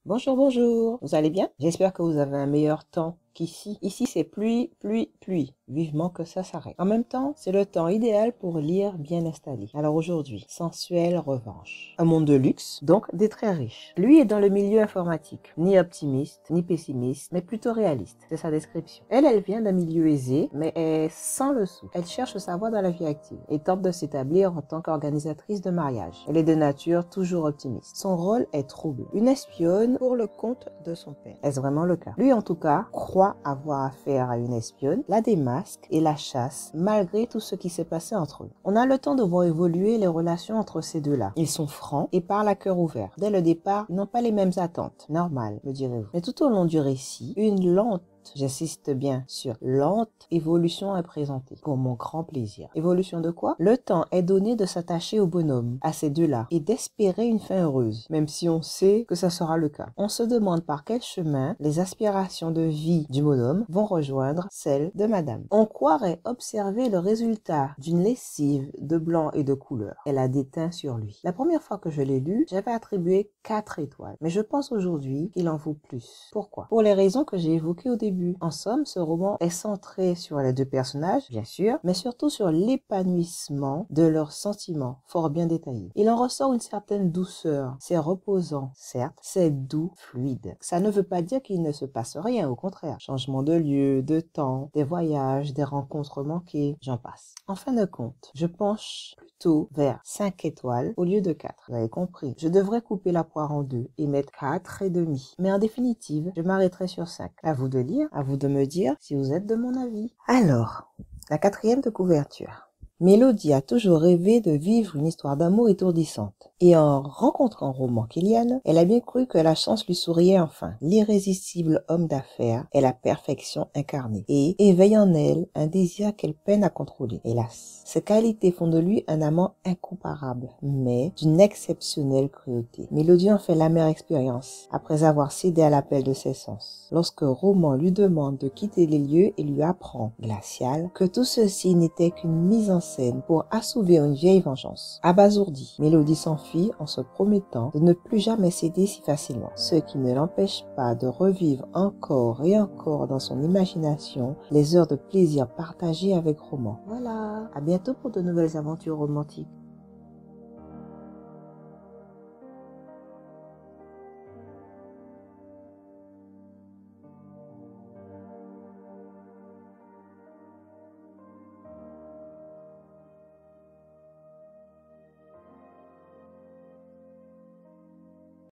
Bonjour, bonjour. Vous allez bien? J'espère que vous avez un meilleur temps qu'ici. Ici, c'est pluie, pluie, pluie. Vivement que ça s'arrête. En même temps, c'est le temps idéal pour lire bien installé. Alors aujourd'hui, Sensuelle revanche. Un monde de luxe, donc des très riches. Lui est dans le milieu informatique. Ni optimiste, ni pessimiste, mais plutôt réaliste. C'est sa description. Elle vient d'un milieu aisé, mais est sans le sou. Elle cherche sa voie dans la vie active et tente de s'établir en tant qu'organisatrice de mariage. Elle est de nature toujours optimiste. Son rôle est trouble. Une espionne pour le compte de son père. Est-ce vraiment le cas? Lui, en tout cas, croit avoir affaire à une espionne, la démasque et la chasse malgré tout ce qui s'est passé entre eux. On a le temps de voir évoluer les relations entre ces deux-là. Ils sont francs et parlent à cœur ouvert. Dès le départ, ils n'ont pas les mêmes attentes. Normal, me direz-vous. Mais tout au long du récit, une lente, j'insiste bien sur lente, évolution est présentée, pour mon grand plaisir. Évolution de quoi? Le temps est donné de s'attacher au bonhomme, à ces deux-là, et d'espérer une fin heureuse, même si on sait que ça sera le cas. On se demande par quel chemin les aspirations de vie du bonhomme vont rejoindre celles de madame. On croirait observer le résultat d'une lessive de blanc et de couleur. Elle a déteint sur lui. La première fois que je l'ai lu, j'avais attribué 4 étoiles, mais je pense aujourd'hui qu'il en vaut plus. Pourquoi? Pour les raisons que j'ai évoquées au début. En somme, ce roman est centré sur les deux personnages, bien sûr, mais surtout sur l'épanouissement de leurs sentiments, fort bien détaillés. Il en ressort une certaine douceur. C'est reposant, certes, c'est doux, fluide. Ça ne veut pas dire qu'il ne se passe rien, au contraire. Changement de lieu, de temps, des voyages, des rencontres manquées, j'en passe. En fin de compte, je penche plutôt vers 5 étoiles au lieu de 4. Vous avez compris. Je devrais couper la poire en deux et mettre 4,5. Mais en définitive, je m'arrêterai sur 5. À vous de lire. À vous de me dire si vous êtes de mon avis. Alors, la 4e de couverture. Mélodie a toujours rêvé de vivre une histoire d'amour étourdissante. Et en rencontrant Roman Kéliane, elle a bien cru que la chance lui souriait enfin. L'irrésistible homme d'affaires est la perfection incarnée et éveille en elle un désir qu'elle peine à contrôler. Hélas, ces qualités font de lui un amant incomparable, mais d'une exceptionnelle cruauté. Mélodie en fait l'amère expérience, après avoir cédé à l'appel de ses sens. Lorsque Roman lui demande de quitter les lieux et lui apprend, glacial, que tout ceci n'était qu'une mise en scène pour assouvir une vieille vengeance. Abasourdie, Mélodie s'enfuit en se promettant de ne plus jamais céder si facilement, ce qui ne l'empêche pas de revivre encore et encore dans son imagination les heures de plaisir partagées avec Roman. Voilà, à bientôt pour de nouvelles aventures romantiques.